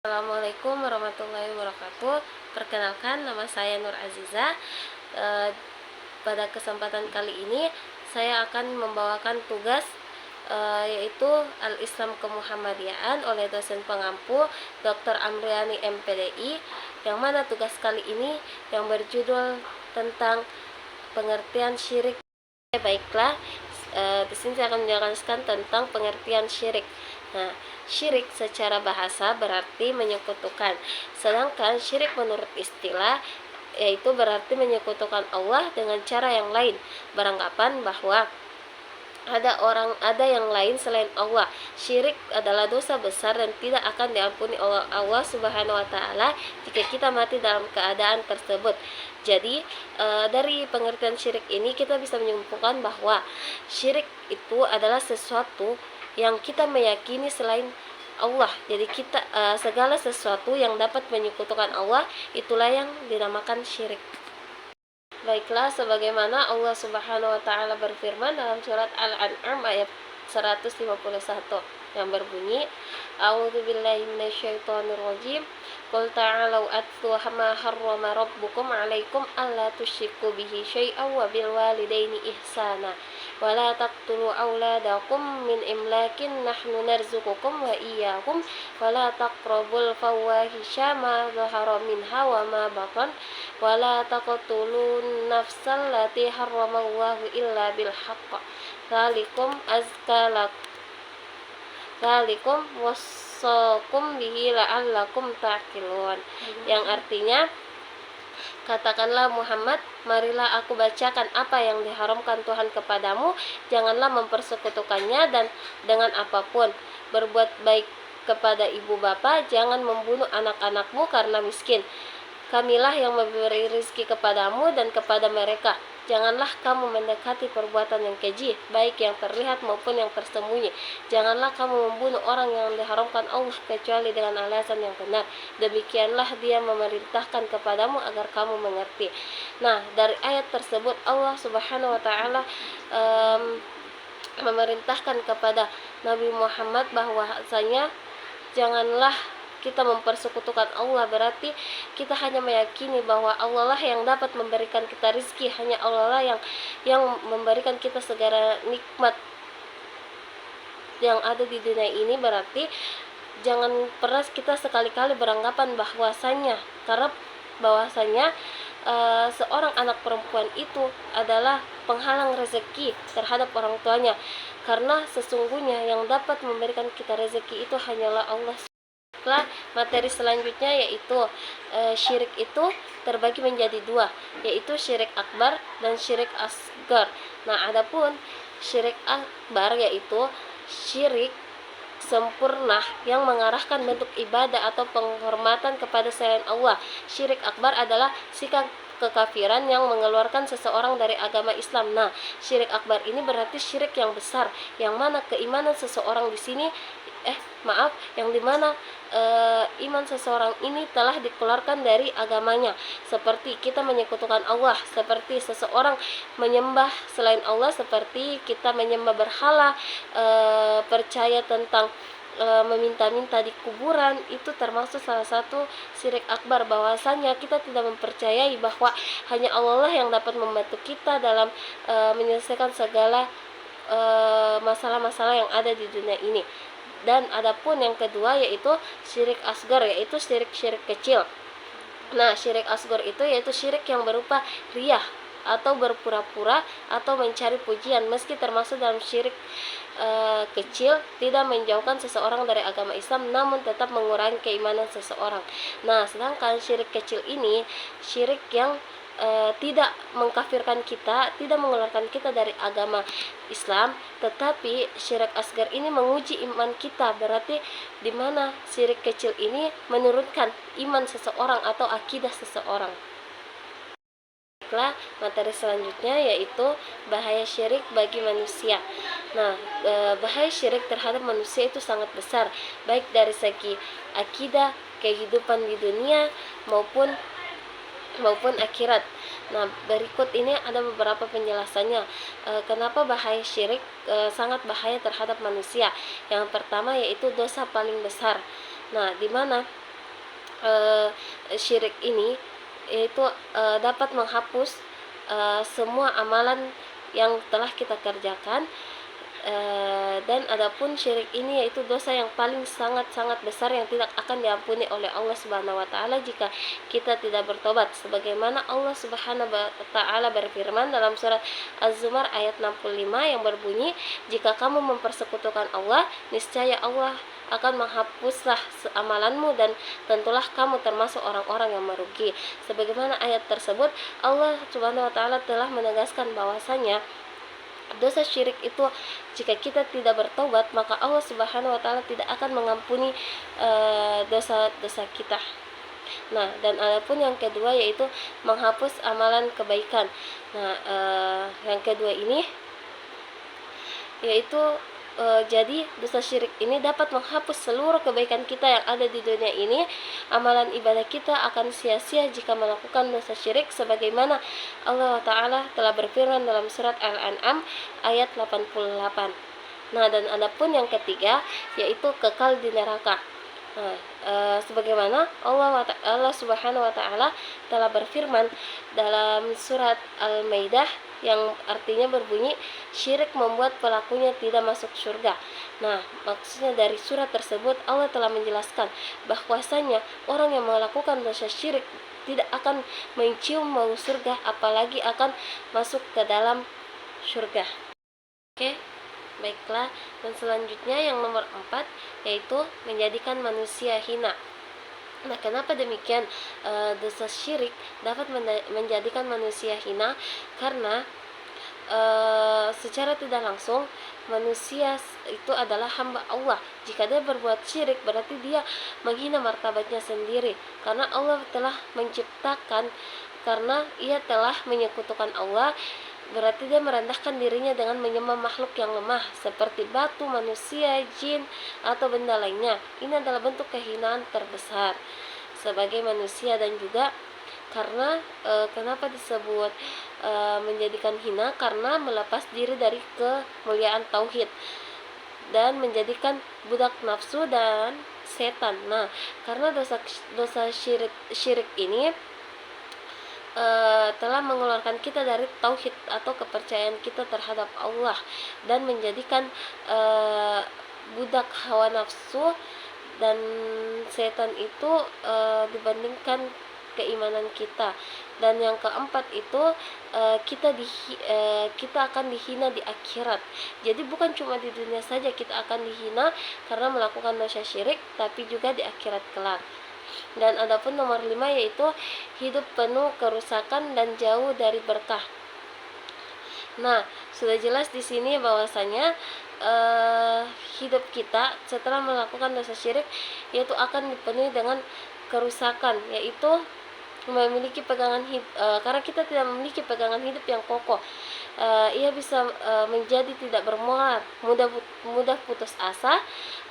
Assalamualaikum warahmatullahi wabarakatuh. Perkenalkan, nama saya Nur Aziza. E, Pada kesempatan kali ini saya akan membawakan tugas yaitu Al-Islam Kemuhammadiyaan oleh dosen pengampu Dr. Amriani MPDI, yang mana tugas kali ini yang berjudul tentang pengertian syirik. Baiklah, di sini saya akan menjelaskan tentang pengertian syirik. Nah, syirik secara bahasa berarti menyekutukan. Sedangkan syirik menurut istilah yaitu berarti menyekutukan Allah dengan cara yang lain, beranggapan bahwa ada yang lain selain Allah. Syirik adalah dosa besar dan tidak akan diampuni oleh Allah Subhanahu wa taala jika kita mati dalam keadaan tersebut. Jadi dari pengertian syirik ini kita bisa menyimpulkan bahwa syirik itu adalah sesuatu yang kita meyakini selain Allah. Jadi kita segala sesuatu yang dapat menyekutukan Allah itulah yang dinamakan syirik. Baiklah, sebagaimana Allah Subhanahu wa taala berfirman dalam surat Al-An'am ayat 151 yang berbunyi, A'udzubillahi minasyaitonirrajim. Qul ta'alau atlu ma harrama rabbukum 'alaikum alla tusyriku bihi syai'an wa bil walidaini ihsana wa la taqtulu auladakum min imlakin nahnu narzuqukum wa iyyakum wa la taqrabul fawahisha ma dhahara minha wa ma batan wa la taqtulun nafsal lati harramallahu illa bil haqq dzalikum azka Zalikum wassakum bihi la'allakum ta'qilun. Yang artinya, katakanlah Muhammad, marilah aku bacakan apa yang diharamkan Tuhan kepadamu, janganlah mempersekutukannya dan dengan apapun. Berbuat baik kepada ibu bapa, jangan membunuh anak-anakmu karena miskin. Kamilah yang memberi rezeki kepadamu dan kepada mereka. Janganlah kamu mendekati perbuatan yang keji, baik yang terlihat maupun yang tersembunyi. Janganlah kamu membunuh orang yang diharamkan Allah kecuali dengan alasan yang benar. Demikianlah Dia memerintahkan kepadamu agar kamu mengerti. Nah, dari ayat tersebut Allah Subhanahu wa taala memerintahkan kepada Nabi Muhammad bahwasanya janganlah kita mempersekutukan Allah. Berarti kita hanya meyakini bahwa Allah lah yang dapat memberikan kita rizki, hanya Allah lah yang memberikan kita segala nikmat yang ada di dunia ini. Berarti jangan pernah kita sekali-kali beranggapan bahwasanya seorang anak perempuan itu adalah penghalang rezeki terhadap orang tuanya, karena sesungguhnya yang dapat memberikan kita rezeki itu hanyalah Allah. Materi selanjutnya yaitu syirik itu terbagi menjadi dua, yaitu syirik akbar dan syirik asgar. Nah, adapun syirik akbar yaitu syirik sempurna yang mengarahkan bentuk ibadah atau penghormatan kepada selain Allah. Syirik akbar adalah sikap kekafiran yang mengeluarkan seseorang dari agama Islam. Nah, syirik akbar ini berarti syirik yang besar, yang mana keimanan seseorang di sini yang dimana iman seseorang ini telah dikeluarkan dari agamanya, seperti kita menyekutukan Allah, seperti seseorang menyembah selain Allah, seperti kita menyembah berhala, percaya tentang meminta-minta di kuburan. Itu termasuk salah satu syirik akbar, bahwasanya kita tidak mempercayai bahwa hanya Allah lah yang dapat membantu kita dalam menyelesaikan segala masalah-masalah yang ada di dunia ini. Dan adapun yang kedua yaitu syirik asgar, yaitu syirik kecil. Nah, syirik asgar itu yaitu syirik yang berupa riyah atau berpura-pura atau mencari pujian, meski termasuk dalam syirik kecil, tidak menjauhkan seseorang dari agama Islam, namun tetap mengurangi keimanan seseorang. Nah, sedangkan syirik kecil ini syirik yang tidak mengkafirkan kita, tidak mengeluarkan kita dari agama Islam, tetapi syirik asgar ini menguji iman kita. Berarti di mana syirik kecil ini menurunkan iman seseorang atau akidah seseorang. Materi selanjutnya yaitu bahaya syirik bagi manusia. Nah, bahaya syirik terhadap manusia itu sangat besar, baik dari segi akidah, kehidupan di dunia maupun akhirat. Nah, berikut ini ada beberapa penjelasannya kenapa bahaya syirik sangat bahaya terhadap manusia. Yang pertama yaitu dosa paling besar. Nah, di mana syirik ini, yaitu dapat menghapus semua amalan yang telah kita kerjakan. Dan adapun syirik ini yaitu dosa yang paling sangat-sangat besar yang tidak akan diampuni oleh Allah Subhanahu wa taala jika kita tidak bertobat, sebagaimana Allah Subhanahu wa taala berfirman dalam surat Az-Zumar ayat 65 yang berbunyi, jika kamu mempersekutukan Allah, niscaya Allah akan menghapuslah amalanmu dan tentulah kamu termasuk orang-orang yang merugi. Sebagaimana ayat tersebut, Allah Subhanahu wa taala telah menegaskan bahwasanya dosa syirik itu jika kita tidak bertobat, maka Allah Subhanahu wa taala tidak akan mengampuni dosa-dosa kita. Nah, dan adapun yang kedua yaitu menghapus amalan kebaikan. Nah, yang kedua ini yaitu jadi dosa syirik ini dapat menghapus seluruh kebaikan kita yang ada di dunia ini. Amalan ibadah kita akan sia-sia jika melakukan dosa syirik, sebagaimana Allah Ta'ala telah berfirman dalam surat Al-An'am ayat 88. Nah, dan adapun yang ketiga yaitu kekal di neraka. Nah, sebagaimana Allah Subhanahu wa taala telah berfirman dalam surat Al-Maidah yang artinya berbunyi, syirik membuat pelakunya tidak masuk surga. Nah, maksudnya dari surat tersebut Allah telah menjelaskan bahwasanya orang yang melakukan dosa syirik tidak akan mencium bau surga, apalagi akan masuk ke dalam surga. Oke, baiklah. Dan selanjutnya yang nomor 4 yaitu menjadikan manusia hina. Nah, kenapa demikian? Dosa syirik dapat menjadikan manusia hina karena secara tidak langsung manusia itu adalah hamba Allah. Jika dia berbuat syirik, berarti dia menghina martabatnya sendiri, karena Allah telah menciptakan, karena ia telah menyekutukan Allah, berarti dia merendahkan dirinya dengan menyembah makhluk yang lemah seperti batu, manusia, jin, atau benda lainnya. Ini adalah bentuk kehinaan terbesar sebagai manusia. Dan juga karena kenapa disebut menjadikan hina, karena melepas diri dari kemuliaan tauhid dan menjadikan budak nafsu dan setan. Nah, karena dosa syirik ini telah mengeluarkan kita dari tauhid atau kepercayaan kita terhadap Allah dan menjadikan budak hawa nafsu dan setan itu dibandingkan keimanan kita. Dan yang keempat itu kita akan dihina di akhirat. Jadi bukan cuma di dunia saja kita akan dihina karena melakukan dosa syirik, tapi juga di akhirat kelak. Dan adapun nomor 5 yaitu hidup penuh kerusakan dan jauh dari berkah. Nah, sudah jelas di sini bahwasanya hidup kita setelah melakukan dosa syirik yaitu akan dipenuhi dengan kerusakan, yaitu memiliki pegangan karena kita tidak memiliki pegangan hidup yang kokoh. Ia bisa menjadi tidak bermoral, mudah putus asa,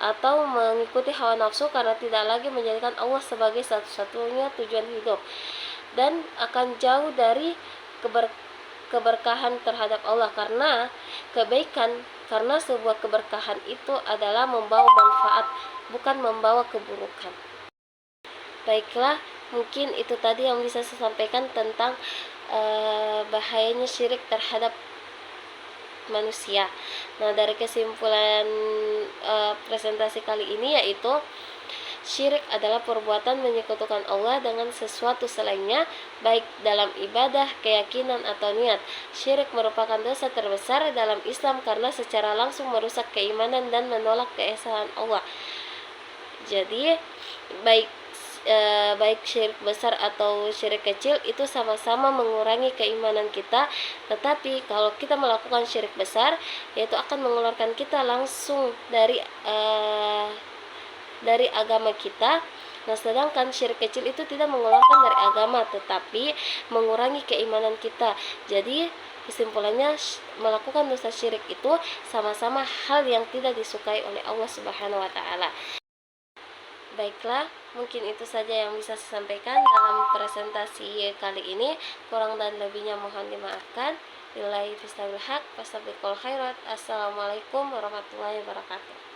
atau mengikuti hawa nafsu karena tidak lagi menjadikan Allah sebagai satu-satunya tujuan hidup, dan akan jauh dari keberkahan terhadap Allah, karena sebuah keberkahan itu adalah membawa manfaat, bukan membawa keburukan. Baiklah, mungkin itu tadi yang bisa saya sampaikan tentang bahayanya syirik terhadap manusia. Nah, dari kesimpulan presentasi kali ini yaitu syirik adalah perbuatan menyekutukan Allah dengan sesuatu selainnya, baik dalam ibadah, keyakinan, atau niat. Syirik merupakan dosa terbesar dalam Islam karena secara langsung merusak keimanan dan menolak keesaan Allah. Jadi baik syirik besar atau syirik kecil itu sama-sama mengurangi keimanan kita. Tetapi kalau kita melakukan syirik besar, yaitu akan mengeluarkan kita langsung dari agama kita. Nah, sedangkan syirik kecil itu tidak mengeluarkan dari agama, tetapi mengurangi keimanan kita. Jadi kesimpulannya, melakukan dosa syirik itu sama-sama hal yang tidak disukai oleh Allah Subhanahu wa taala. Baiklah, mungkin itu saja yang bisa saya sampaikan dalam presentasi kali ini. Kurang dan lebihnya mohon dimaafkan. Billahi fisabilil haq, fastabiqul khairat. Assalamualaikum warahmatullahi wabarakatuh.